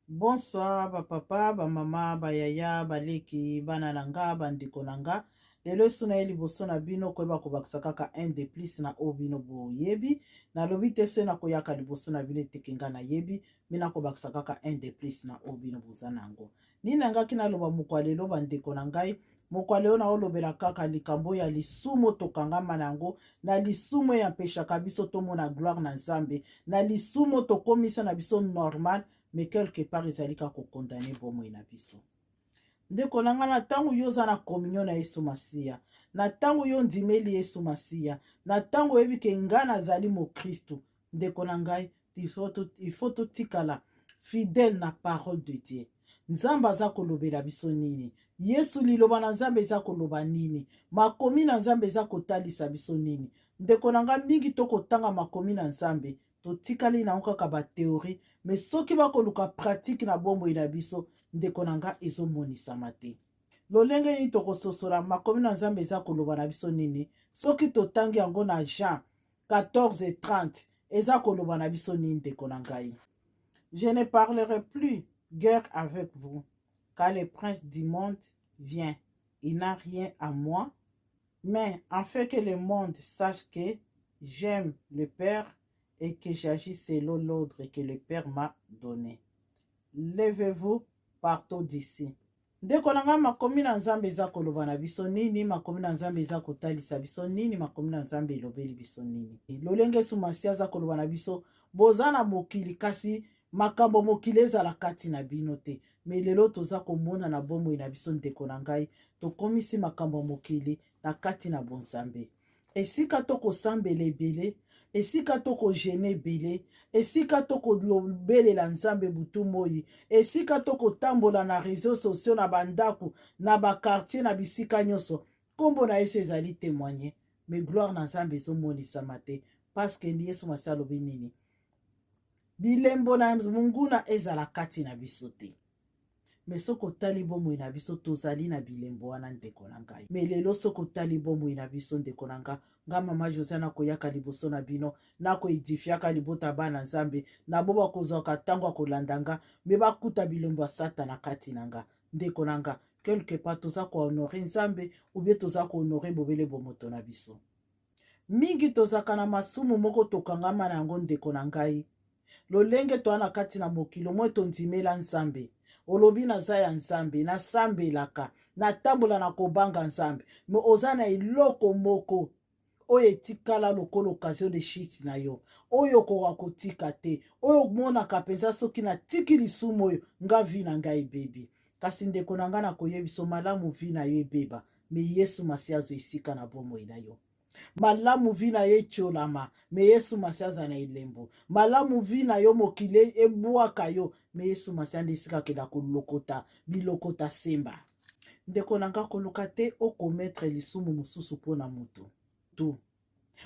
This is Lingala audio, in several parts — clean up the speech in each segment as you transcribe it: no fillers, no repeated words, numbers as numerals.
Bonsoir, ba papa, ba mama, ba yaya, ba leki, bana nanga, bandeko nanga. Lelo suna ye liboso na bino koyeba kobakisa kaka un de plus na o bino boyebi. Na lobi te se na koyaka liboso na bino eteke nga na yebi. Mina kobakisa kaka un de plus na o bino boza nango. Nini nangaki naloba mokwa lelo bandeko na ngai. Mokwa lelo na olobela kaka likambo ya lisumu tokangama nango. Na lisumu ya mpeshaka biso tomona gloire na Nzambe. Na lisumu tokomisa na biso normal. Mais quelque part ezali ka kokondane bomoi na biso. Ndeko na nga na ntango yo oza na communion na Yesu Masiya, na ntango yo ndimeli Yesu Masiya, na ntango oyebi ke nga nazali mokristu, ndeko na ngai il faut totikala fidèle na parole de Dieu. Nzambe aza kolobela biso nini? Yesu liloba na Nzambe eza koloba nini? Makomi na Nzambe eza kotalisa biso nini? Ndeko na nga mingi tokotanga makomi na Nzambe totikali na kaka bateori, me soki bakoluka pratique na bomoi na biso, ndeko na nga ezomonisama te. Lolenge nini tokososola makomi na Nzambe eza koloba na biso nini? Soki totangi yango na Jean 14:30 eza koloba na biso nini ndeko na ngai? Je ne parlerai plus guerre avec vous, car le prince du monde vient. Il n'a rien à moi, mais afin que le monde sache que j'aime le Père et que j'agis selon l'ordre que le Père m'a donné. Levez-vous partout d'ici. Ndeko na nga makomi na Nzambe eza koloba na biso nini? Makomi na Nzambe eza kotalisa biso nini? Makomi na Nzambe elobeli biso nini? Lolenge Yesu Masiya aza koloba na biso boza na mokili kasi makambo mokili ezala kati na bino te. Me lelo toza komona na bomoi na biso ndeko na ngai tokomisi makambo mokili na kati na bonzambe. Esika tokosambela ebele, esika tokogene ebele, esika tokobelela Nzambe butu moi, esika tokotambola na réseaux sociaux na bandako na bakartier na bisika nyonso, kombo na Yesu ezali témoigner, mais gloire na Nzambe ezomonisama te, parce que Yesu Masiya alobi nini? Bilembo na munguna ezala kati na biso te. Me soko tali bomoi na biso tozali na bilembo wana ndeko na ngai. Me lelo soko tali bomoi na biso ndeko na nga, nga mama José na koyaka liboso na bino, na ko edifiaka libota bana Nzambe, na boba kozwaka tango kolandanga, me bakuta bilembo ya Satana kati na nga. Ndeko na nga, quelque part toza ko honorer Nzambe, ou bien toza ko honorer bobele bomoto na biso. Mingi tozaka na masumu moko tokangama na yango ndeko na ngai. Lolenge toa na kati na mokilo mo tondimela Nzambe. Olobi naza ya Nzambe, nasambelaka, natambola na kobanga Nzambe. Me oza na eloko moko oyo etikala lokola occasion de chute na yo. Oyo koka kotika te. Oyo monaka penza soki na tiki lisumu oyo nga vi na ngai ebebi. Kasi ndeko na nga na koyebiso malamu vi na yo ebeba. Me Yesu Masiya azo esika na bomoi na yo. Malamu vi na ye tiolama, me Yesu Masiya aza na elembo. Malamu vi na yo mokili ebwaka yo, me Yesu Masiya nde esika akenda kolokota bilokota semba. Ndeko na nga koluka te okometre lisumu mosusu mpona moto tu.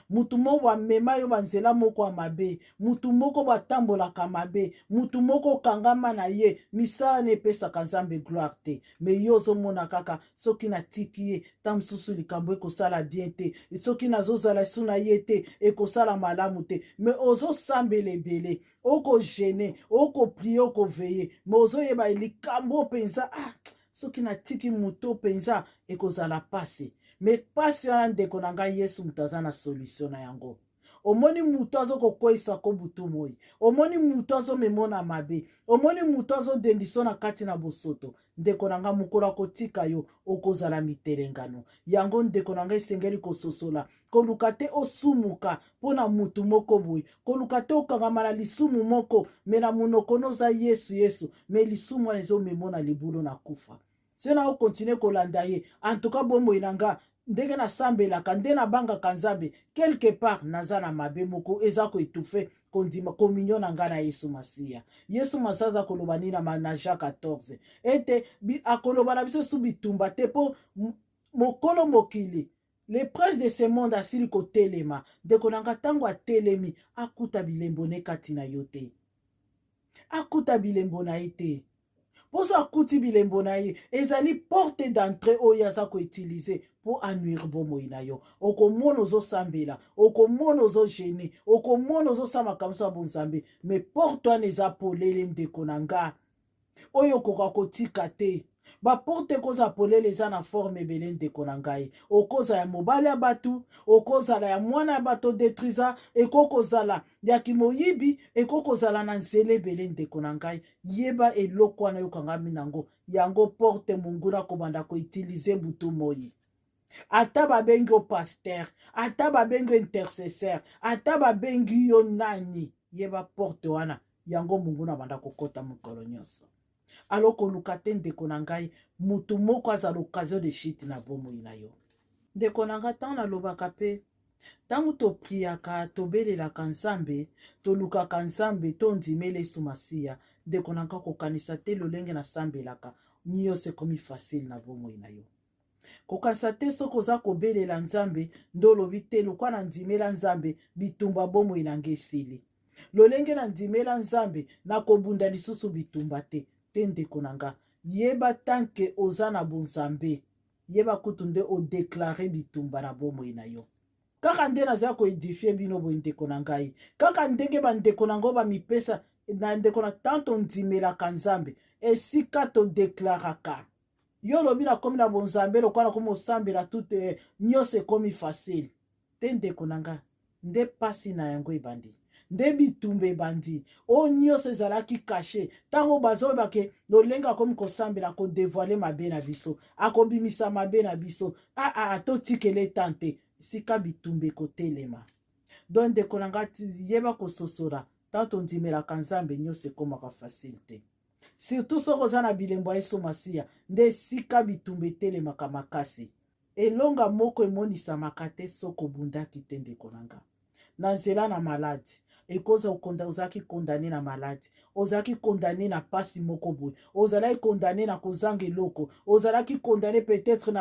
Mutu moko bamema yo banzela moko ya mabe, mutu moko batambolaka mabe, mutu moko kangama na ye, misala na epesaka Nzambe gloire te. Me yo ozomona kaka soki natiki ye ta mosusu likambo ekosala bien te, soki nazozala esu na ye te ekosala malamu te. Me ozosambela ebele, okogene, okoprie, okoveye, me ozoyeba likambo penza soki natiki muto penza ekozala pasi. Me pasi wana ndeko na ngai Yesu mutu aza na solution na yango. Omoni mutu azokokweyisa ko butu moi, omoni mutu azomemona mabe, omoni mutu azodendiso na kati na bosoto, ndeko na ngai mokolo akotika yo okozala mitelengano. Yango ndeko na ngai esengeli kososola koluka te osumuka mpona mutu moko boye, koluka te okangama na lisumu moko, me na monoko noza Yesu Yesu, me lisumu wana ezomemona libulu na kufa. Se na okontinue kolanda ye, en tout cas bomoi na nga ndenge nasambelaka nde nabangaka Nzambe, quelque part naza na mabe moko eza koetufe kondima communion na nga na Yesu Masiya. Yesu Masiya aza koloba nini na Jean 14 ete akoloba na biso su bitumba te mpo mokolo mokili le prince de ce monde asili kotelema. Ndeko na nga ntango atelemi akuta bilembo ne kati na yo te, akuta bilembo na ye te. Poso akuti bilembo na ye ezali porte d'entrée oyo aza koutilize po anuire bomoi na yo. Okomona ozosambela, okomona ozogene, okomona ozosala makambo ya bonzambe, me porte wana eza polele ndeko na nga. oyo koka kotika te. Baporte koza polele eza na forme ebele ndeko na ngai. Okoza ya mobali ya batu, okozala ya mwana ya bato detruisa, ekokozala ya kimoyibi, ekokozala na nzela ebele ndeko na ngai. Yeba eloko wana yokangami nango. Yango porte monguna kobanda koutilize butu moi. Ata babengi yo pasteur, ata babengi yo intercesseur, ata babengi yo nani, yeba porte wana yango monguna banda kokota mokolo nyonso. Alors koluka te ndeko na ngai mutu moko aza l'occasion de chute na bomoi na yo. Ndeko na ngai ntango nalobaka mpe ntango topriaka tobelelaka nzambe tolukaka nzambe tondimela Yesu Masiya, ndeko na ngai kokanisa te lolenge nasambelaka nyonso ekomi facile na bomoi na yo. Kokanisa te soki oza kobelela nzambe ndo olobi te lokwa na ndimela nzambe bitumba bomoi na ngai esili. Lolenge na ndimela nzambe na kobunda lisusu bitumba te. Te ndeko na nga yeba tanke oza na bonzambe, yeba kutu nde odeklare bitumba na bomoi na yo. Kaka nde naza koedifie bino boye ndeko na ngai, kaka ndenge bandeko na ngo bamipesa na ndeko na tanto ndimelaka nzambe esika todeklaraka yo lobi nakomi na bonzambe lokwa nakomi osambela tute nyonso ekomi facile. Te ndeko na nga nde pasi na yango ebandi, nde bitumba ebandi o nyonso ezalaki kashe ntango bazoyebake lolenge akomi kosambela kodevoile mabe na biso, akobimisa mabe na biso, totikele tante esika bitumba ekotelema. Don ndeko na nga yeba kososola tanto ndimelaka nzambe nyonso ekomaka facile te. Surtout soki oza na bilembo ya Yesu Masiya nde esika bitumba etelemaka makasi. Elonga moko emonisamaka te soki obundaki te ndeko na nga. Na nzela na maladi ekoza ozalaki kondane na maladi, ozalaki kondane na pasi moko boye, ozalaki kondane na kozanga eloko, ozalaki kondane peut-être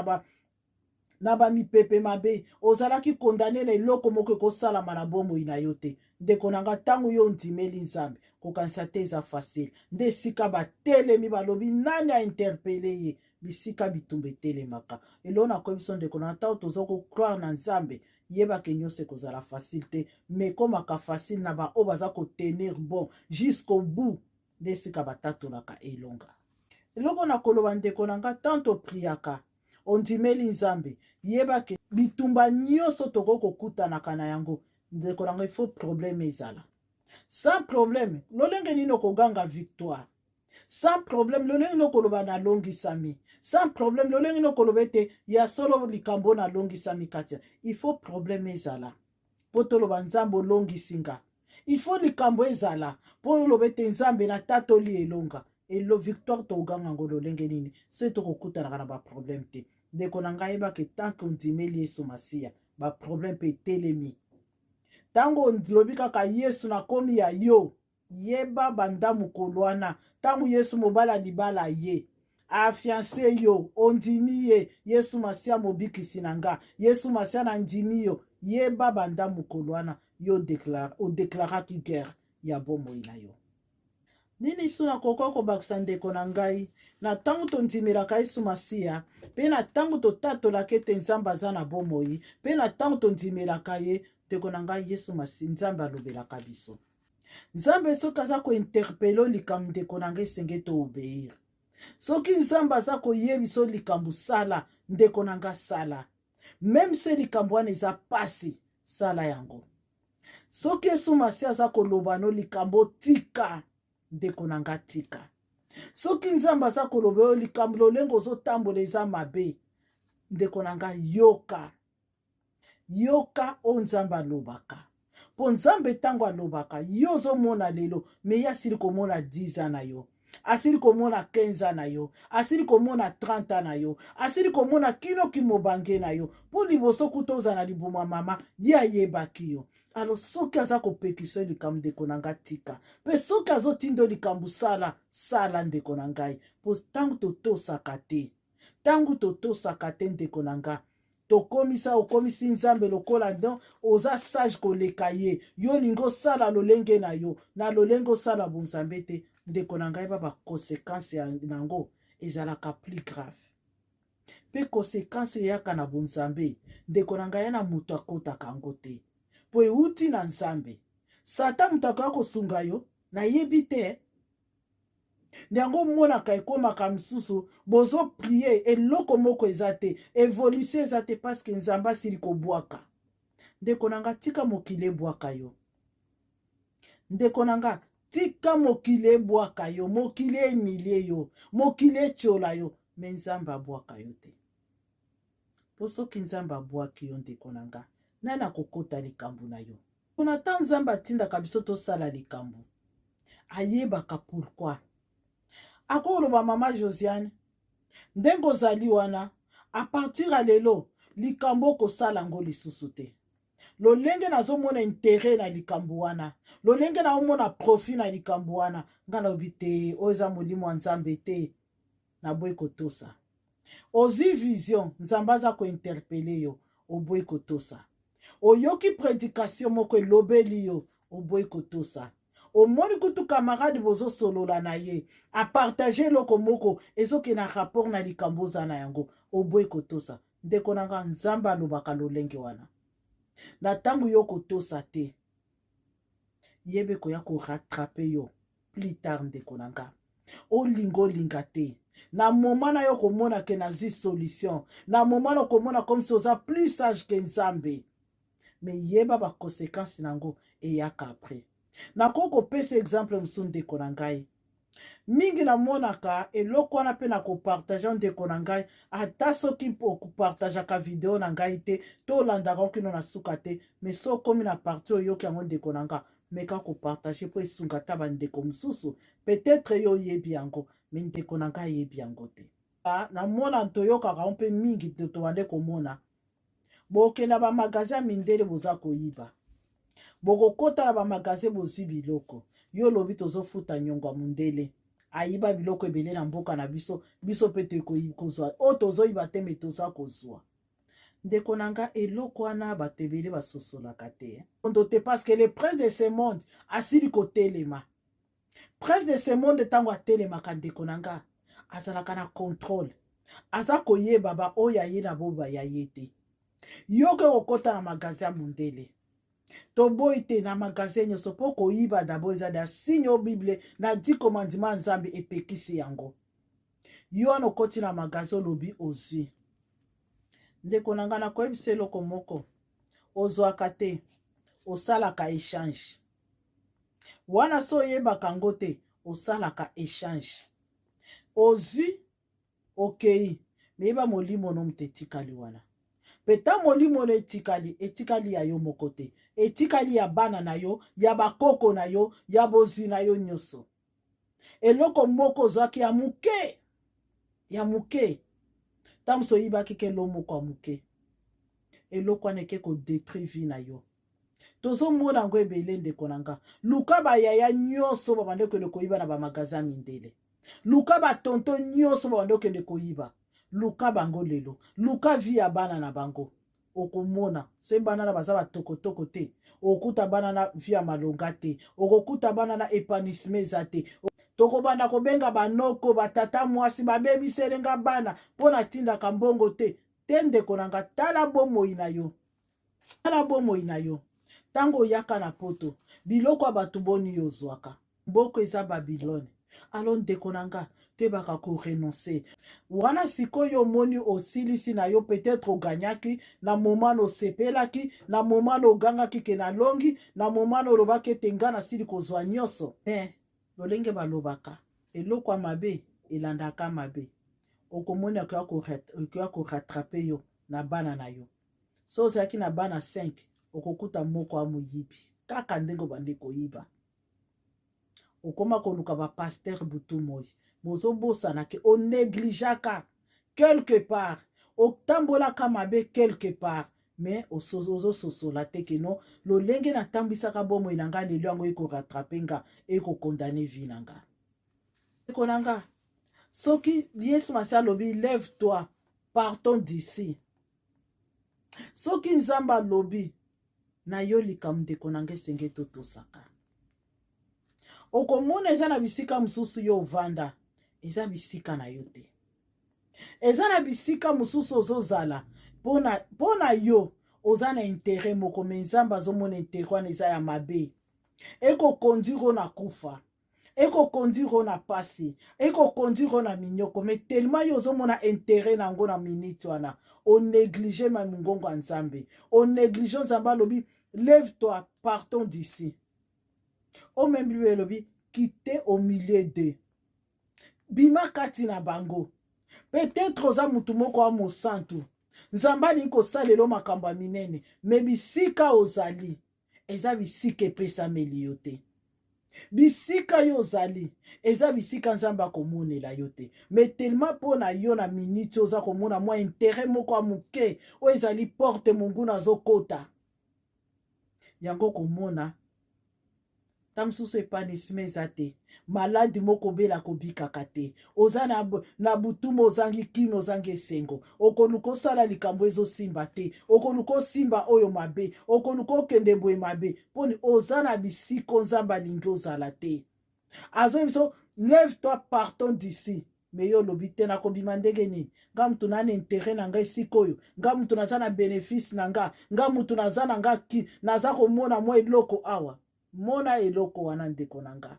na bamipepe mabe, ozalaki kondane na eloko moko ekosalama na bomoi na yo te. Ndeko na nga ntango yo ndimeli nzambe kokanisa te eza facile, nde esika batelemi balobi nani ainterpele ye, bisika bitumba etelemaka. Elo nakoyebi biso ndeko na nga ntango toza kocroire na nzambe yebake nyonso ekozala facile te, me komaka facile na baoyo baza kotenir bon jusqu'au bout, nde esika batatolaka elonga. Eloko na koloba ndeko na nga tanto priaka ondimeli nzambe yebake bitumba nyonso toko kokutanaka na yango ndeko na nga ifo problème ezala. Sans problème lolenge nini okoganga victoire, sans problème lolenge nini okoloba na longisami, sans problème lolenge nini okoloba ete ya solo likambo na longisami katia. Ifo problème ezala po toloba nzambe olongisi nga, ifo likambo ezala po oloba ete nzambe na tatoli elonga elo victoire toganga ngo lolenge nini so tokokutanaka na baproblème te. Ndeko na ngai yebake tanke ondimeli Yesu Masiya baproblème mpe etelemi. Tango lobi kaka Yesu nakomi ya yo, yeba bandamu kolwana tango Yesu mobala libala ye afiance yo ondimi ye Yesu Masiya mobikisi na nga, Yesu Masiya na ndimi yo, yeba bandamu kolwana yo odeklaraki guerre ya bomoi na yo. Nini suna koko kobakisa ndeko na ngai na tango tondimelaka Yesu Masiya mpe na tango totatolaka ete nzambe aza na bomoi mpe na tango tondimelaka ye ndeko na ngai Yesu Masiya nzambe alobelaka biso. Nzambe soki aza kointerpele likambo ndeko na ngai esenge toobeir. Soki nzambe aza koyebisa likambo sala ndeko na ngai sala. Même se likambo wana eza pasi sala yango. Soki Yesu Masiya aza koloba no likambo tika ndeko na nga tika. Soki nzambe aza koloba yo likambo lolenge ozotambola eza mabe ndeko na nga yoka. Yoka o nzambe alobaka. Po nzambe tango alobaka yo ozomona lelo me ye asili komona 10 ans na yo, asili komona 15 ans na yo, asili komona 30 ans na yo, asili komona kino kimobange na yo. Po liboso kuta oza na libuma mama ye ayebaki yo. Alors soki aza kopekisa likambo ndeko na nga tika, pe soki azotinda likambo sala ndeko na ngai, po tango totosaka te, tango totosaka te ndeko na nga tokomisa okomisi nzambe lokola don oza sage koleka ye, yo lingo osala lolenge na yo na lolenge osala bonzambe te ndeko na ngai ba conséquence nango ezalaka plus grave. Pe conséquence eyaka na bonzambe ndeko na ngai na moto akotaka yango te po euti na nzambe. Satan moto akoya kosunga yo nayebi te, Nyango mona ka ekoma ka msusu bozo prier eloko moko ezate évolution ezate parce que nzamba sili kobwaka. Ndeko nanga tika mokile bwaka yo. Ndeko nanga tika mokile bwaka yo, mokile emilie yo, mokile chola yo, me nzamba bwaka yo te. Posoki nzamba bwaki yo ndeko nanga, nana kokota likambo na yo. Kuna ta nzamba tinda kabiso to sala likambo. Ayebaka pourquoi. Akoloba mama Josiane, ndengo zali wana, a partir à lelo, likambo ko sala ngo lisusu te. Lolenge nazomona intérêt na likambo wana. Lolenge nazomona profit na likambo wana. Ngana obite oza molimo nzambe te na boy kotosa. Ozi vision nzambaza ko interpeller yo oboy kotosa. Oyoki prédication moko elobeli yo oboy kotosa. Omoni kutu camarade bozo solola na ye a partager loko moko ezoke na rapport na likambo za na yango oboy kotosa. Ndeko nanga nzamba lobaka lolenge wana. Na tangu yo kotosa te yebe koya ko rattraper yo plus tard ndeko nanga. Olingo linga te. Na moment na yo komona ke nazi solution. Na moment na komona comme si oza plus sage que nzambe. Mais yeba ba conséquences nango eyaka après. Na koko pesa exemple msunde ndeko nangai. Mingi na monaka eloko wana pe na kopartager ndeko na ngai ata soki po kopartager ka video na ngai te to landaka okino na suka te mais so komi na parti oyoki yango ndeko na nga meka kopartager po esunga ta bandeko mosusu peut-être yo yebi yango mais ndeko na ngai yebi yango te. Na mona toyokaka mpe mingi te tobande komona bokenda ba magasin mindele boza koyiba bokokota na ba magasin bozwi biloko yo lobi tozofuta nyongo mundele ayiba biloko ebele na mboka na biso biso pe kozwa o tozoyiba te me toza kozwa. Ndeko nanga eloko wana bato ebele basosolaka te ondo te parce que le prince de ce monde asili kotelema. Prince de ce monde ntango atelemaka ndeko nanga azalaka na contrôle aza koyeba ba oyo aye na boba ya ye te. Yo ke kokota na magasin ya mundele toboyi te na magasin nyonso mpo koyiba dabo eza da signe o bible na 10 commandement nzambe epekisi yango. Yo wana okoti na magasin olobi ozwi. Ndeko na nga na koyebisa eloko moko ozwaka te osalaka échange. Wana so oyebaka ngo te osalaka échange. Ozwi okei meyeba molimo no mute etikali wana. Peta molimo no etikali ya yo moko te. Etikali ya bana na yo, ya bakoko na yo, ya bozi na yo nyonso. Eloko moko ozwaki ya muke. Ya muke. Tamso oyibaki ke lo moko ya muke. Eloko wana eke ko détruire vie na yo. Tozo mona ngo ebele ndeko na nga. Luka ba yaya nyonso babande kende koyiba na ba magasin mindele. Luka ba tonto nyonso babande kende koyiba. Luka bango lelo. Luka vie ya bana na bango. Okomona se bana na baza batokotoko te. Okuta bana na vie ya malonga te. Okuta bana na épanouissement eza te. Tokobanda kobenga banoko batata mwasi babebiselenga bana pona tindaka mbongo te. Te ndeko na nga tala bomoi na yo. Tala bomoi na yo. Tango yaka na poto biloko ya bato boni yo zwaka. Mboko eza Babylone. Alo ndeko na nga tebaka ko renoncer. Wana sikoyo moni osilisi na yo peut-être oganyaki na moment osepelaki na moment ogangaki ke na longi na moment olobaki ete nga na sili kozwa nyonso. Lolenge balobaka eloko ya mabe elandaka mabe. Okomoni akoya ko rattraper yo na bana na yo. So ozalaki na bana 5 okokuta moko amoyibi kaka ndenge bande koyiba. Okoma koluka ba pasteur butu moi bozobosana ke onegligeaka quelque part otambolaka mabe quelque part mais ozososola te ke non lolenge natambwisaka bomoi na nga lelo yango ekorattrape nga ekokondane vi na nga. Eko na nga soki Yesu masi alobi lève toi partons d'ici. Soki nzambe alobi na yo likambo ndeko na nga esenge totosaka. Okomona eza na bisika mosusu yo ovanda eza bisika na yo te. Eza na bisika mosusu ozozala pona yo oza na intérêt moko me nzambe azomona intérêt wana eza ya mabe ekokondiro na kufa eko conduire na pasi, eko conduire na minyoko, mais tellement yozo mona intérêt nango na minute wana, on néglige ma mungongo nzambe, on néglige nzamba lobi, lève-toi, partons d'ici. O même lui lobi, quitter au milieu d'eux. Bima kati na bango. Peut-être oza mutu moko wa mosantu. Nzamba ni ko salelo makamba minene, mais bisika ozali, eza bisika epesameli yo te. Bisika yo ozali eza bisika nzamba komonela yo te, mais tellement mpona yo na minute oza komona mwa intérêt moko ya moke oyo ezali porte monguna azokota yango komona ta mosusu epanisme eza te, maladi moko bela kobikaka te, oza na butumu ozangi kino ozangi esengo, okoluka osala likambo ezosimba te, okoluka osimba oyo mabe, okoluka okende boye mabe, mponi oza na bisiko nzambe alingi ozala te. Azo biso lève-toi, partons d'ici. Me yo lobi te nakobima ndenge nini, nga mutu nani intérêt na nga esika oyo, nga mutu naza na bénéfice na nga mutu naza na nga naza komona mwa eloko awa. Mona eloko wana ndeko na nga,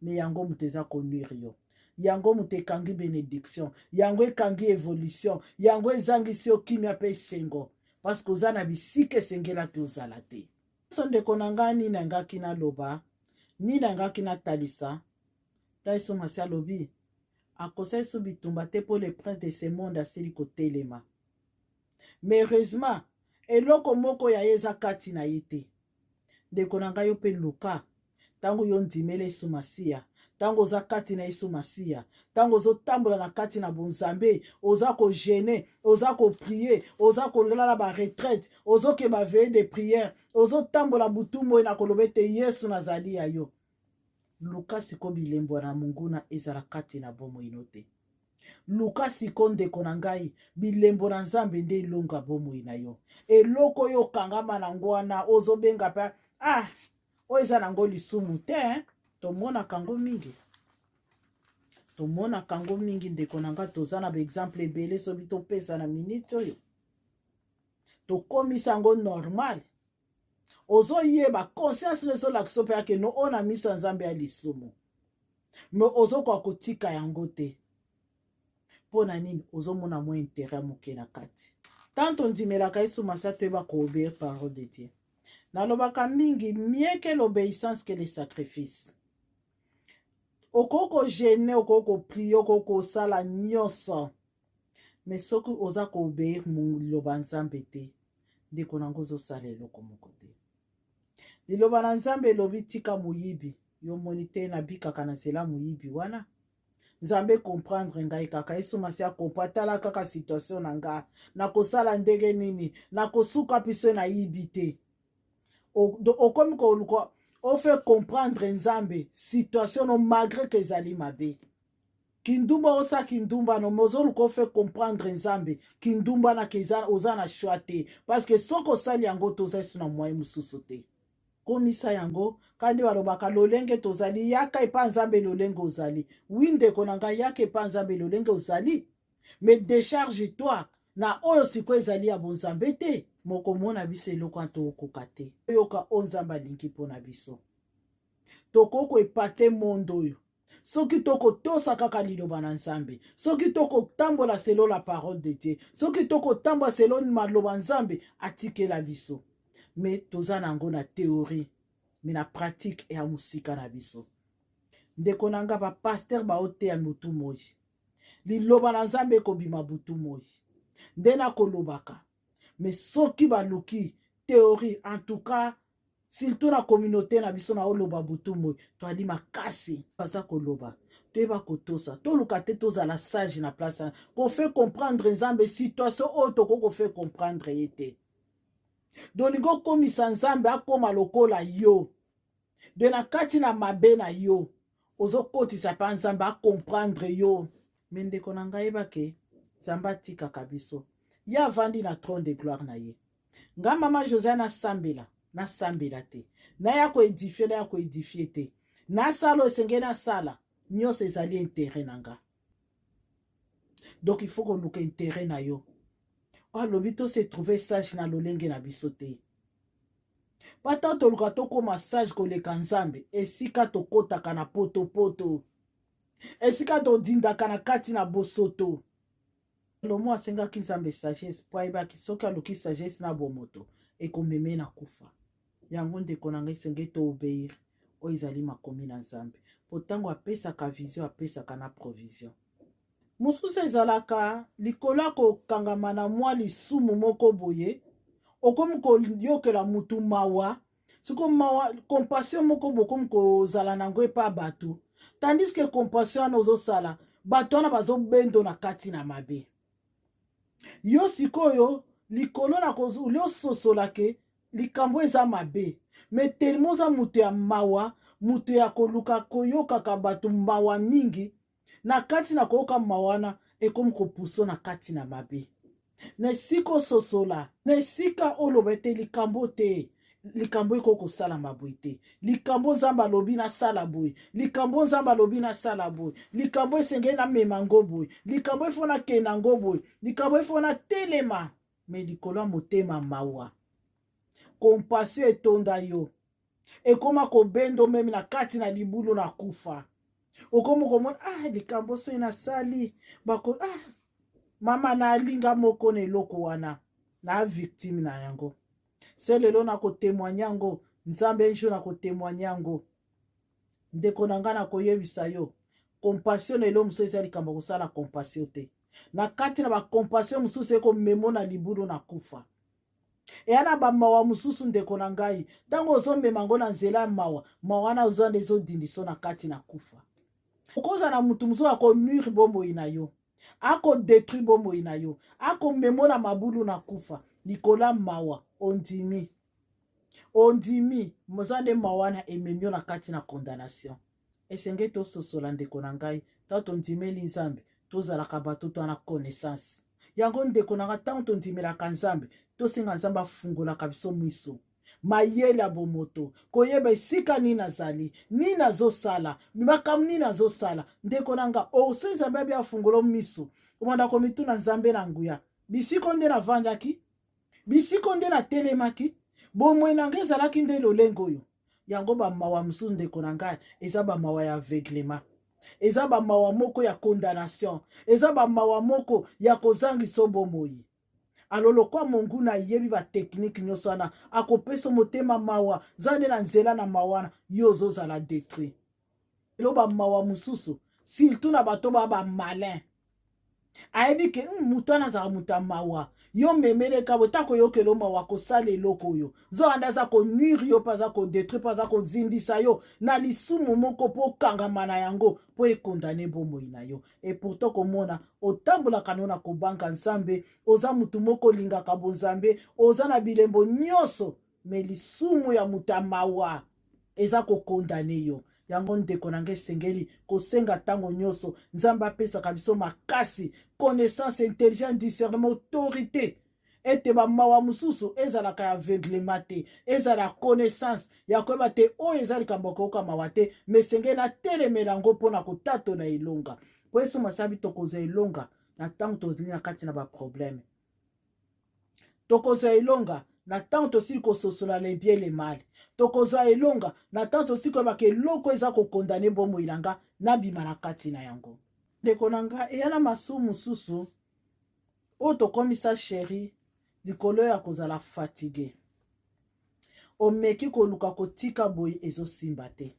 me yango mutu eza konuire yo, yango mutu ekangi bénédiction, yango ekangi évolution, yango ezangisi yo kimia mpe esengo, parce que oza na bisika esengelaki ozala te. So ndeko na nga nini nangaki naloba, nini nangaki natalisa, taiso masi alobi akosai so bitumba te po le prince de ce monde asili kotelema. Mais heureusement eloko moko ya ye eza kati na ye te. Ndeko na ngai yo mpe luka ntango yo ndimela Yesu Masiya, ntango oza kati na Yesu Masiya, ntango ozotambola na kati na bonzambe, oza kogene, oza koprie, oza kolala ba retraite, ozokeba veille de prière, ozotambola butu moye na koloba ete Yesu nazali ya yo. Luka siko bilembo na monguna ezala kati na bomoi no te. Luka siko ndeko na ngai bilembo na nzambe nde elonga bomoi na yo. Eloko yo kangama na ngwana ozobenga pe oyo eza nango lisumu te, tomona kango mingi. Tomona kango mingi ndeko na nga, toza na baexemple ebele soki topesa na minute oyo. Tokomisa yango normal. Ozoyeba conscience ezolakisa mpe yake no ona miso ya nzambe ya lisumu. Me ozokoka kotika yango te. Mpona nini ozomona mwa intérêt moke na kati. Tanto ndimelaka Yesu Masiya toyeba koobéir parole de Dieu. Nalobaka mingi, mieux que l'obéissance que le sacrifice. Okoko gêner, okoko prier, okoko sala nyonso. Mais soki oza koobéir liloba nzambe te, ndeko nango ozosala eloko moko te. Liloba na nzambe elobi tika moyibi, yo moni te nabikaka na nzela moyibi wana. Nzambe comprendre ngai kaka, Yesu Masiya comprendre tala kaka situation na nga, nakosala ndenge nini, nakosuka piso na yibi te. Okomi koluka ofe comprendre nzambe situation no malgré que ezali mabe. Kindumba osa kindumba no mozoluka ofe comprendre nzambe kindumba na keza oza na choix te, parce que soko sali yango toza esu na moyen mususu te. Komisa yango kandi balobaka lolenge tozali yaka epa nzambe lolenge ozali. Oui ndeko na ngai yaka epa nzambe lolenge ozali, mais décharge toi na oyo siko ezali ya bonzambe te. Moko mona biso eloko anto okoka te. Yoka o nzambe alingi mpona biso. Tokoko epate mondo oyo. Soki toko tosa kaka liloba na nzambe. Soki toko tambola selo la parole de Dieu. Soki toko tambola selo maloba nzambe atikela biso. Mais toza nango na théorie, mais na pratique ya musika na biso. Ndeko nanga ba pasteur ba ote ya mutu moyi. Liloba na nzambe kobima butu moyi. Ndena kolobaka. Mais soki baluki théorie, en tout cas surtout na communauté na biso na oloba butu moyi, to ali makasi baza koloba toyeba kotosa toluka te tozala sage na place ko fait comprendre nzambe situation oyo tokoko fait comprendre ye te. Dolingo komisa nzambe akoma lokola yo de na kati na mabe na yo ozokotisa pa nzambe akomprendre yo. Me ndeko na ngai yebake nzambe atikaka biso ye avandi na trône de gloire na ye. Nga mama José nasambela te, naya koedifie te, nasala esengeli nasala nyonso ezali intérêt na nga. Donc il faut koluka intérêt na yo. Alobi to se trouver sage na lolenge na biso te. Pata toluka toko massage koleka nzambe esika tokotaka na poto esika todindaka na kati na bosoto. Lomo asengaki nzambe sagesse po ayebaki soki aluki sagesse na bomoto ekomeme na kufa. Yango ndeko na ngai senge to obeir oyo ezali makomi na nzambe po ntango apesaka vision apesaka na provision. Mosusu ezalaka likolo ya kokangama na mwa lisumu moko boye okomi koyokela mutu mawa siko mawa compassion moko bokomi kozala nango epa bato tandis que compassion wana ozosala bato wana bazobendo na kati na mabe. Yo sikoyo likolo na kososolake likambo eza mabe me telemo oza mutu ya mawa mutu ya koluka koyokaka bato mawa mingi na kati na koyoka mawa wana ekomi kopuso na kati na mabe. Na esika ososola na esika oloba te likambo te likambo eko kosala maboye te likambo nzambe alobi nasala boye likambo nzambe alobi nasala boye likambo esengeli namema ngo boye likambo efo nakenda ngo boye likambo efo natelema me likolo ya motema mawa kompasio etonda yo ekoma kobendo meme na kati na libulu na kufa okomi komona likambo so nasali bako mama na alinga moko na eloko wana na victime na yango se lelo na kotémoigner yango nzambe njo na kotémoigner yango ndeko na nga na koyebisa yo compassion lelo mosusu eza likambo kosala compassion te na kati na bacompassion mosusu ekomemo na libulu na kufa eya na bamawa mosusu ndeko na ngai ntango ozomema yango na nzela ya mawa wana ozanda ezodindiso na kati na kufa okoza na mutu mosusu akonuire bomoi na yo akodétruire bomoi na yo akomemo na mabulu na kufa likola mawa ondimi moza nde mawa wana ememi yo na kati na condamnation. Esenge tososola ndeko na ngai ta tondimeli nzambe tozalaka bato to na connaissance yango ndeko na nga ntango tondimelaka nzambe tosenga nzambe afungolaka biso miso mayele ya bomoto koyeba esika nini nazali nini nazosala makambo nini nazosala ndeko na nga oso nzambe abi afungola miso omanda komituna nzambe na nguya bisiko nde navandaki bisiko nde natelemaki bomoi na nga ezalaki nde lolenge oyo yango bamawa mosusu ndeko na ngai eza bamawa ya aveuglement eza bamawa moko ya condamnation eza bamawa moko ya kozangisa bomoi alolokwa monguna ayebi bateknike nyonso wana akopesa motema mawa zande na nzela na mawa wana yo ozozala détruit elo bamawa mosusu surtout na bato bamalin ayebi ke mutu wana azala mutu ya mawa yo memeleka bota koyokela mawa kosala eloko oyo zoanda aza konuire yo mpo aza kodétruire mpo aza kozindisa yo na lisumu moko mpo okangama na yango mpo ekondane bomoi na yo epourtant komona otambolaka no na kobanga nzambe oza mutu moko olingaka bonzambe oza na bilembo nyonso me lisumu ya mutu ya mawa eza kokondane yo yango ndeko na ngai esengeli kosenga ntango nyonso nzambe apesaka biso makasi connaissance intelligence discernement autorité ete bamawa mosusu ezalaka ya aveuglement te ezala ya connaissance ya koyeba te oyo eza likambo koyoka mawa te me esengeli natelemela yango mpona kotatola elonga po eso masabi tokozwa elonga na ntango tozali na kati na baproblème tokozwa elonga na ntango tosili kososola le bien le mal tokozwa elonga na ntango tosili koyebaka eloko eza kokondane bomoi na nga nabima na kati na yango ndeko na nga eya na masumu mosusu oyo tokomisa sheri likolo ya kozala fatigue omeki koluka kotika boye ezosimba te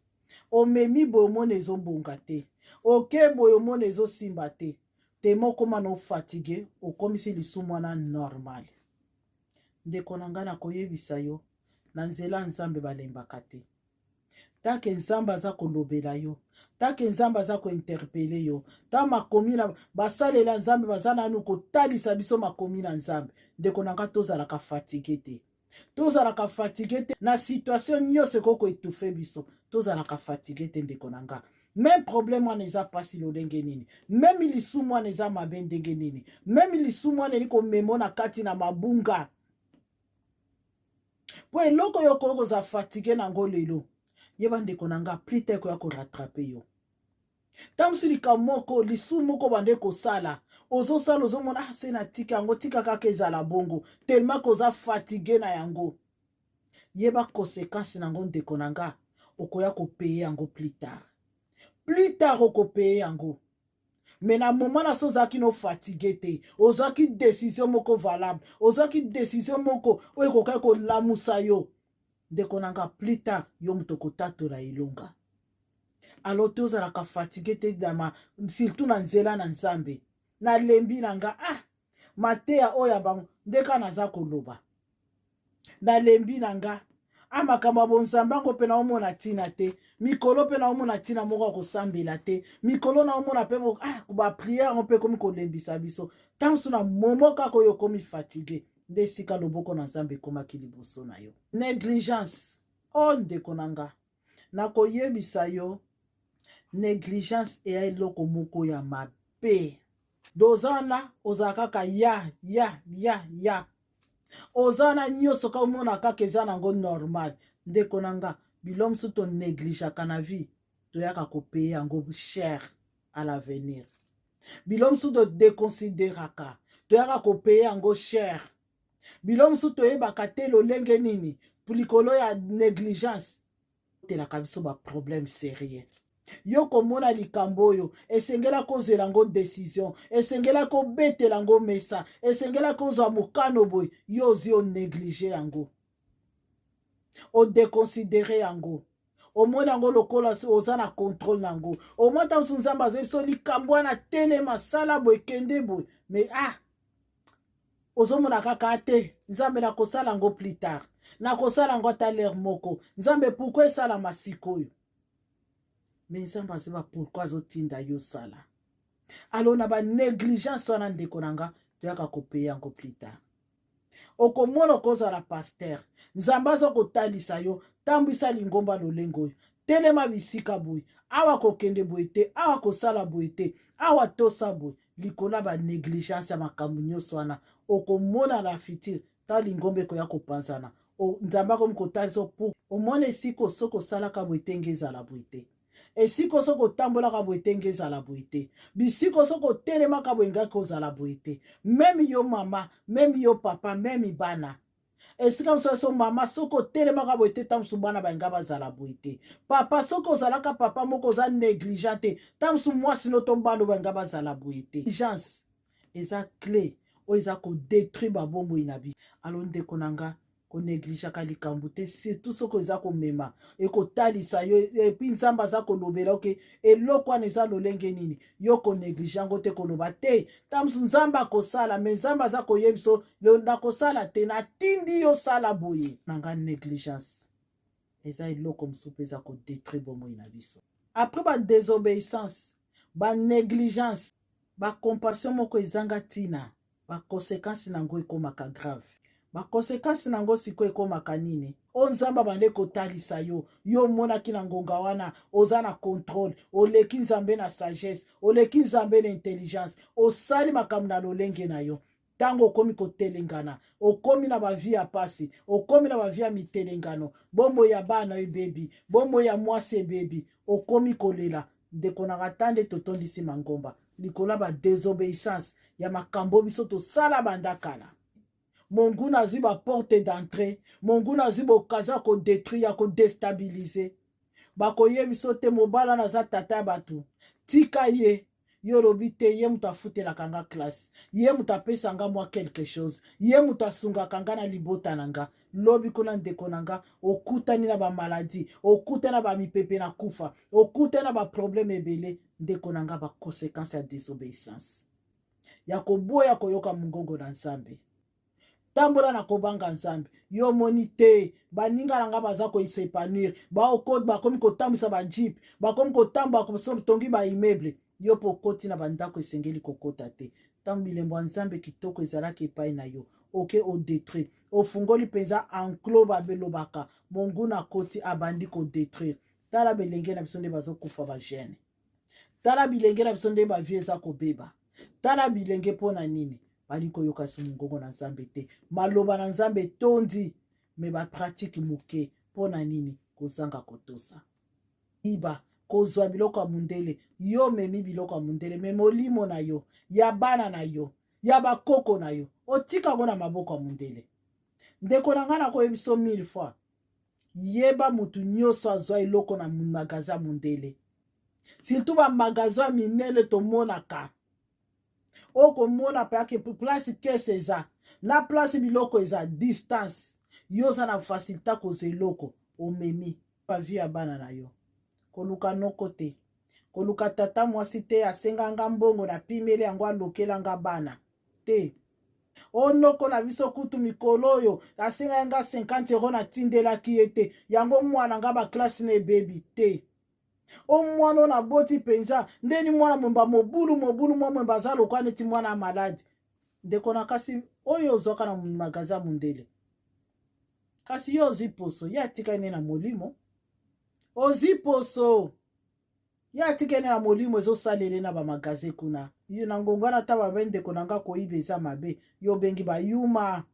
omemi boye omona ezobonga te oke boye omona ezosimba te temo okoma na ofatigue okomisi lisumu wana normal ndeko na ngai nakoyebisa yo na nzela nzambe balembaka te take nzambe aza kolobela yo take nzambe aza kointerpele yo ta makomi na basalela nzambe baza nanu kotalisa biso makomi na nzambe ndeko na ngai tozalaka fatigue te tozalaka fatigue te na situation nyonso ekoko etufe biso tozalaka fatigue te ndeko na ngai même problème wana eza pasi lolenge nini même lisumu wana eza mabe ndenge nini même lisumu wana eli komemo na kati na mabunga po eloko yo koza fatigue nango lelo yeba ndeko na nga plus te koya korattrape yo ntango likambo moko lisumu moko bande kosala ozosala ozomona se na tika yango tika kaka ezala bongo tellement koza fatigue na yango yeba conséquence nango ndeko na nga okoya kopeye yango plus tard okopeye yango. Mais na moment na so ozalaki no fatigué te, ozwaki décision moko valable, ozwaki décision moko oyo ekokaki kolamusa yo, ndeko na nga plus tard yo moto kotatola elonga. Alors te ozalaka fatigué te surtout na nzela na Nzambe. Na lembi na nga mateya oyo bango ndeka naza koloba. Na lembi na nga makambo ya bonzambe yango mpe na omona ntina te, mikolo mpe na omona ntina moko akosambela te, mikolo na omona mpe bapriere yango mpe komi kolembisa biso. Ntango so na momo kaka oyo okomi fatigué, nde esika loboko na Nzambe ekomaki liboso na yo. Négligence ndeko na nga nakoyebisa yo, négligence eya eloko moko ya mabe. Dozana ozala kaka ya ozana nyonso ka omona kaka eza nango normal. Ndeko na nga bilo mosusu to négligeaka na vie toyaka kopeye yango cher à l'avenir. Bilo mosusu to déconsidéraka toyaka kopeye yango cher. Bilo mosusu toyebaka te lolenge nini likolo ya négligence telaka biso ba problème sérieux. Yo komona likambo oyo esengela kozela ngo décision, esengela kobetela ngo mesa, esengela kozwa mokano boy, yo ozi o néglige yango, o déconsidérer yango, omona yango lokola oza na contrôle nango. Omona ta mosusu Nzambe azoyebi so likambo wana telema sala boy kende boy, mais ozomona kaka te Nzambe nakosala yango plus tard, nakosala yango ata l'air moko. Nzambe pourquoi esala masikoyo? Mais Nzambe azoba pourquoi azotinda yo sala. Alors na ba négligence wana ndeko na nga toyaka kopeye yango plus tard. Okomona kozala pasteur, Nzambe azokotalisa yo, tambwisa lingomba lolengo oyo, telema bisika boye, awa kokende boye te, awa kosala boye te, awa tosa boye. Likola ba négligence ya makambo nyonso wana okomona na futur ta lingomba ekoya kopanzana. Nzambe akomi kotalisa po omona esiko soko salaka boye te ngezala boye te, esiko soko tambolaka boye te ngezala boye te, bisiko soko telemaka boye ngaki ozala boye te. Même yo mama, même yo papa, même bana, esika mosusu mama soko telemaka boye te tamusu bana balinga bazala boye te. Papa soko ozalaka papa moko oza négligent te tamusu mwasi no to bana balinga bazala boye te. Négligence eza clé oyo eza kodétruire babomoi na biso. Alors ndeko na nga konégligaka likambo te, surtout soko eza komema ekotalisa yo epi Nzambe aza kolobela oke eloko wana eza lolenge nini, yo konéglige yango te koloba te tamusu Nzambe akosala, me Nzambe aza koyebiso nakosala te, natindi yo sala boye. Nanga négligence eza eloko mosusu mpe eza kodétruire bomoi na biso. Après ba désobéissance, ba négligence, ba compassion moko ezanga ntina, ba conséquence nango ekomaka grave. Ba conséquence nango siko ekomaka nini? O Nzambe bande kotalisa yo, yo monaki na ngonga wana oza na contrôle, oleki Nzambe na sagesse, oleki Nzambe na intelligence, osali makambo na lolenge na yo. Tango okomi kotelengana, okomi na ba vie ya pasi, okomi na ba vie ya mitelengano, bombo ya bana ebebi, bombo ya mwasi ebebi, okomi kolela. Ndeko na katande totondisi mangomba likola ba désobéissance ya makambo biso tosala bandakala. Monguna azwi ba porte d'entrée, monguna azwi bokaza ko détruire, ko déstabiliser. Bakoyebiso te mobala naza tata bato, tika ye. Yo lobi te ye mutu afutelaka nga classe, ye mutu apesanga mwa quelque chose, ye mutu asungaka nga na libota na nga. Lobi kuna ndeko na nga okutani na ba maladie, okutani na ba mipepe na kufa, okutani na ba problème ebele. Ndeko na nga ba conséquence ya désobéissance, ya koboya koyoka mongongo na Nzambe, tambola na kobanga Nzambe. Yo moni te baninga na nga baza ko s'épanouir, bakomi kotambisa ba jeep, bakomi kotamba tongi ba immeuble. Yo pokoti na bandako esengeli kokota te. Tango bilembo Nzambe kitoko ezalaki epai na yo, oke o détruire, ofungoli penza enclos babelobaka monguna koti abandi ko détruire. Tala bilenge na biso nde bazokufa ba jeune, tala bilenge na biso nde ba vie eza kobeba, tala bilenge mpona nini bali koyoka so mongongo na Nzambe te, maloba na Nzambe tondi me ba pratique moke mpona nini kozanga kotosa iba kozwa biloko ya mundele. Yo memi biloko ya mundele, me molimo na yo, ya bana na yo, ya bakoko na yo, otika ngo na maboko ya mundele. Ndeko na nga nakoyebiso 1000 fois, yeba mutu nyonso azwa eloko na magasin mondele, surtout bamagasin minene tomonaka okomona peyake place kese eza na place biloko eza distance yo oza na facilité kozwa eloko omemi bavi ya bana na yo koluka noko te, koluka tata mwasi te asenganga mbongo na pimeli yango alokelanga bana te. Onoko na biso kutu mikolo oyo asenga nga 50 euro na tindelaki ye te, yango mwana nga baklase na ebebi te. O mwana o naboti penza ndeni mwana mwemba mobulu mwa mwemba aza lokwa neti mwana maladi ndeko na kasi oyo ozwaka na magasin mondele, kasi yo ozwi poso ye atika ene na molimo, ozwi poso ye atika ene na molimo ezosalele na bamagasin kuna yo na ngongo wana ata babendeko na nga koyiba eza mabe yo bengi bayuma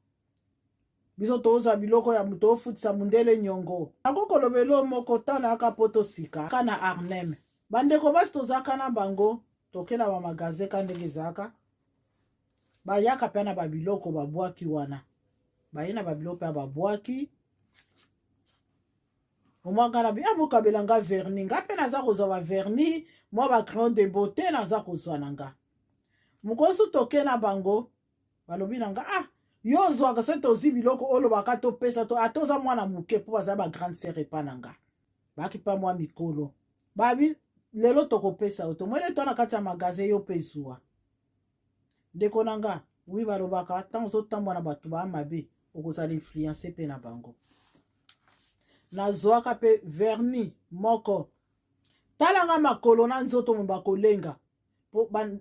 biso toza biloko ya moto ofutisa mundele nyongo nango kolobelo moko tana yaka poto sika kana Arnhem bandeko basi tozaka na bango toke na bamagasin ka ndenge ezalaka bayaka mpe na babiloko babwaki wana baye na babiloko ya babwaki omwaka na biabuka belanga verni nga mpe naza kozwa baverni mwa bacrayon de beauté naza kozwa na nga mokosu toke na bango balobi na nga yo ozwaka se tozi biloko olobaka topesa to atoza mwana moke mpo baza bagrande sere epa na nga baki mpa mwa mikolo babi lelo tokopesa yo tomwene to na kati ya magasin yo mpe zuwa ndeko na nga wi balobaka ntango ozotambola na bato baa mabe okozala influence mpe na bango. Nazwaka mpe verni moko talanga makolo na nzoto momba kolenga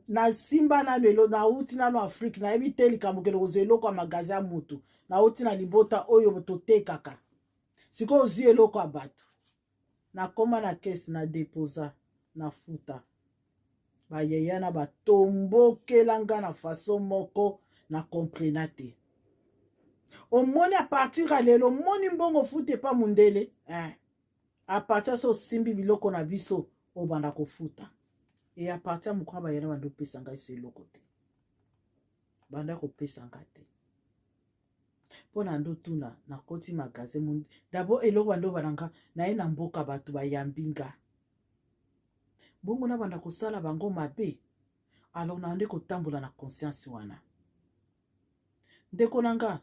nasimba na lelo nauti nano Afrique nayebi te likambo kende kozwa eloko ya magasin ya motu nauti na libota oyo totekaka sikoyo ozwi eloko ya bato nakoma na kese na deposa na futa bayaya na batombokelanga na faso moko na komprena te. Omoni a partir ya lelo moni mbongo futa epa mundele a partir so simbi biloko na biso obanda kofuta e a partir mokwa bayana banda opesa ngai so eloko te banda kopesa nga te mpo na ndo tuna nakoti magasin dabo eloko banda obananga naye na mboka bato bayambi nga bongo na banda kosala bango mabe alors na nde kotambola na conscience wana ndeko na nga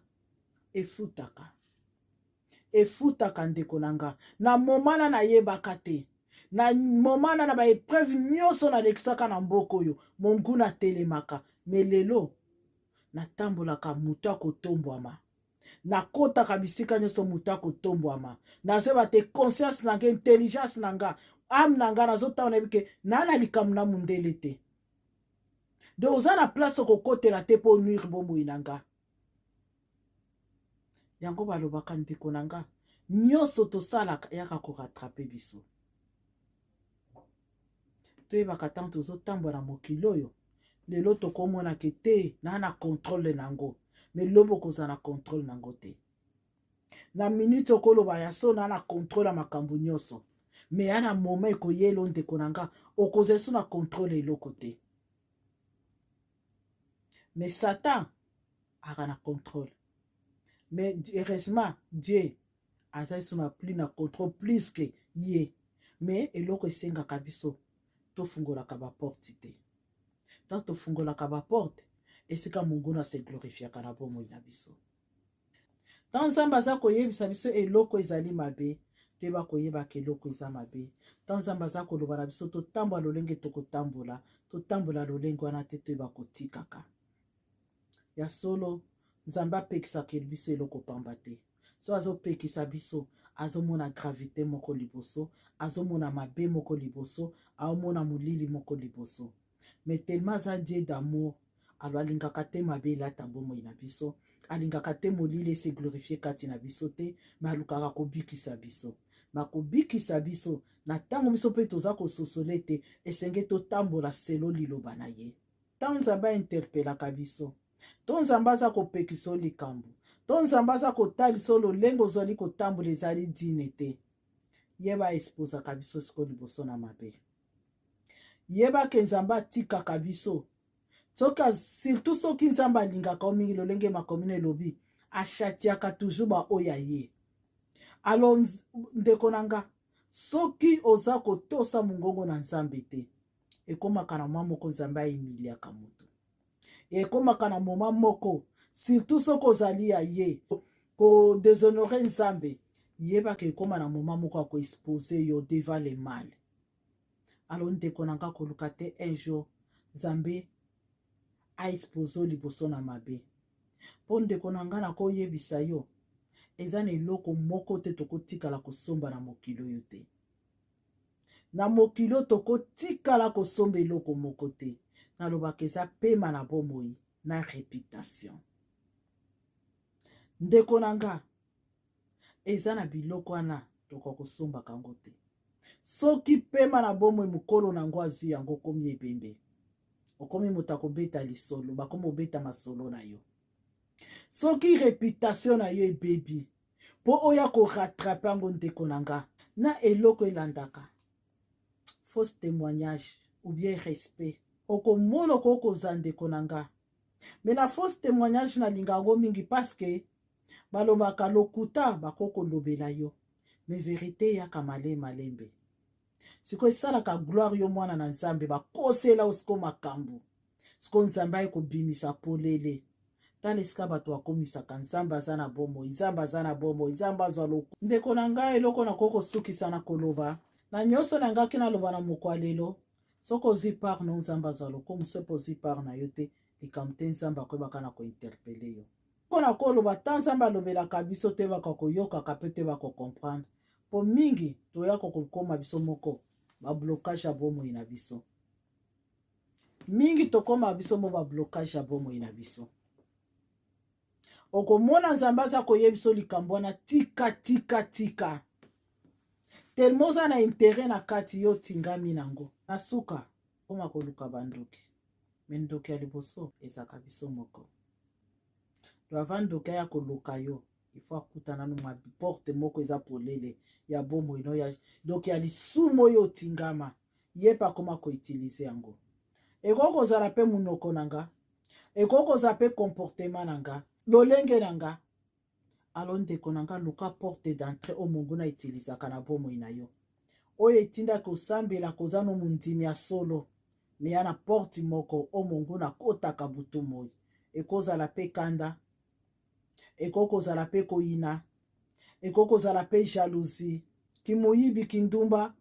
efutaka ndeko na nga na momana nayebaka te na momana na baepreuve nyonso nalekisaka na mboka oyo mongu natelemaka me lelo natambolaka moto akotombwama nakotaka bisika nyonso moto akotombwama nazeba te conscience na nga intelligence na nga ame na nga nazotambola nayebi ke na likambo na mundele te de oza na place okokotela te mpo nuire bomoi na nga yango balobaka ndeko na nga nyonso tosalaka yaka koratrape biso toyebaka ntango tozotambola mokili oyo lelo tokomonake te na contrôle nango me lobo kozala na contrôle nango te na minute okoloba ya so na contrôle ya makambo nyonso me ya na moma ekoyelo ndeko na nga okozala so na contrôle eloko te me Satan aka na contrôle. Mais heureusement Dieu azali so na plus na contrôle plus que ye mais eloko esengaka biso tofungolaka baporte te tant tofungolaka baporte esika monguna se glorifiaka na bomoi na biso tant nzambe aza koyebisa biso eloko ezali mabe te bakoyebaka eloko eza mabe tant nzambe aza koloba na biso totambola lolenge totambola lolenge wana te toyeba kotikaka ya solo nzambe apekisaka biso eloko pamba te so azopekisa biso azomona gravité moko liboso azomona mabe moko liboso aomona molili moko liboso mais tellement aza Dieu d'amour alo alingaka te mabe elata bomoi na biso alingaka te molili ese glorifie kati na biso te me alukaka kobikisa biso makobikisa biso na ntango biso mpe toza kososole te esenge totambola selo liloba na ye ntango nzambe ainterpelaka biso to nzambe aza kopekisa likambo to nzambe aza kotalisa lolenge ozwali kotambola ezali dine te yeba esposaka biso siko liboso na mabe yeba ke nzambe atikaka biso surtout soki nzambe alingaka mingi lolenge makomi elobi achatiaka toujours baoyo ye alo ndeko na nga soki oza kotosa mongongo na nzambe te ekomaka na mwa moko nzambe ayimiliaka moto ekomaka na moma moko surtout soki ozali ya ye kodeshonore nzambe yebaka ekoma na moma moko akoexpose yo devant le mal. alo ndeko na nga koluka te un jour nzambe aexpose liboso na mabe mpo ndeko na nga nakoyebisa yo eza na eloko moko te tokotikala kosomba na mokili oyo te. Na mokili oyo tokotikala kosomba eloko moko te. Nalobaka eza pema na bomoi na reputation. Ndeko na nga eza na biloko wana tokokosombaka yango te. Soki pema na bomoi mokolo nango azwi yango komi ebembe okomi moto akobeta lisolo bakomi obeta masolo na yo. Soki reputation na yo ebebi po oya korattrape yango ndeko na nga na eloko elandaka fausse témoignage ou bien respect okomona okokoza ndeko na nga. Me na fausse témoignage nalinga yango mingi paske balobaka lokuta bakokolobela yo me verité yaka malembe siko esalaka gloire yo mwana na nzambe bakosela osiko makambo siko nzambe ayekobimisa polele tala esika bato bakomisaka nzambe aza na bomoi nzambe aza na bomoi nzambe azwa loku. Ndeko na ngai eloko nakokosukisa na koloba na nyonso na ngaki naloba na mokwa lelo soki ozwi part no nzambe azwa lokumu soki ozwi part na yo te likambo te nzambe akoyebaka na kointerpele yo mpona koloba ta nzambe alobelaka biso te bakokoyokaka mpe te bakokomprendre po mingi toya kokokoma biso moko bablokage ya bomoi na biso mingi tokoma biso mo bablokage ya bomoi na biso. Okomona nzambe aza koyebiso likambo wana tika telmo oza na intere na kati yo tingami nango na suka koma koluka bandoki me ndoki ya liboso ezaka biso moko to avant ndoki ya koluka yo ifo akutana na porte moko eza polele ya bomoi no ya ndoki ya lisumu oyo otingama ye pa koma koutilize yango ekokozala mpe munoko na nga ekokozala mpe comportement na nga lolenge na nga. Alo ndeko na nga luka porte d'entrée o mongo na itilizaka na bomoi na yo oyo etinda kosambela koza no mundimi ya solo me ya na porte moko o mongo na kotaka butu moi ekozala pe kanda ekokozala pe koyina ekokozala pe jalousie kimoyibi kindumba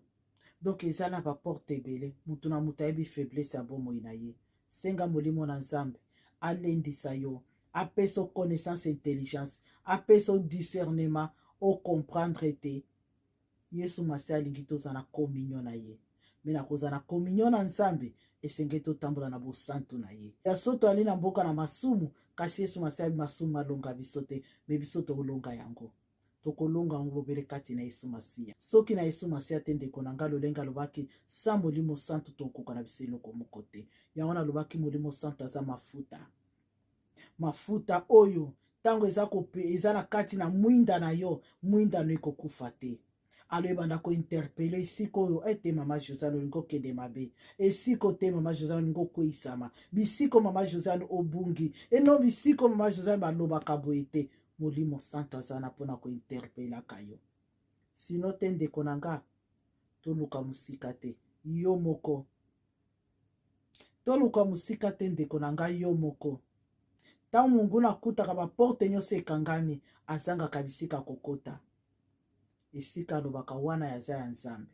donc eza na baporte ebele mutu na mutu ayebi faiblesse ya bomoi na ye senga molimo na nzambe alendisa yo apesa connaissance intelligence apesa discernement o comprendre te yesu masi alingi toza na communion na ye me na koza na communion na nzambe esengeli totambola na bosantu na ye ya soto ali na mboka na masumu kasi yesu masi ali masumu alonga biso te me biso tokolonga yango tokolonga yango bobele kati na yesu masiya soki na yesu masiya te ndeko na nga lolenge alobaki sa molimo santu tokoka na biso eloko moko te yango nalobaki molimo santu aza mafuta oyo ntango eza na kati na mwinda na yo mwindano ekokufa te. Alo ebanda kointerpele esika oyo ete mama Josiane olingi okende mabe esiko te mama Josiane olingi okweyisama bisiko mama Josiane obungi eno bisiko mama Josiane balobaka boye te molimo santo aza na mpona kointerpelaka yo sino te ndeko na nga toluka mosika te yo moko toluka mosika te ndeko na nga yo moko ntango monguna akutaka baporte nyonso ekangami azangaka bisika kokota esika alobaka wana yaza ya nzambe.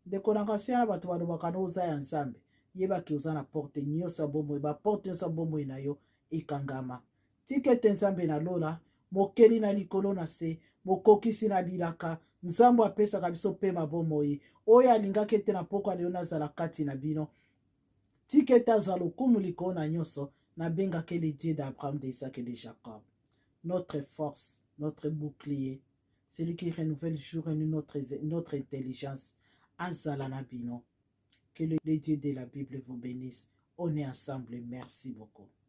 Ndeko na nga sia na bato balobaka no oza ya nzambe yebaki oza na porte nyonso ya bomoi baporte nyonso ya bomoi na yo ekangama tika ete nzambe na lola mokeli na likolo na se mokokisi na bilaka nzambe apesaka biso mpe mabomoi oyo alingaki ete na poko aleo nazala kati na bino tika ete azwa lokumu likolo na nyonso nabengaki le Dieu d'Abraham, d'Isaac et de Jacob notre force notre bouclier celui qui renouvelle jour et nuit notre intelligence azala na bino que le Dieu de la Bible vous bénisse on est ensemble merci beaucoup.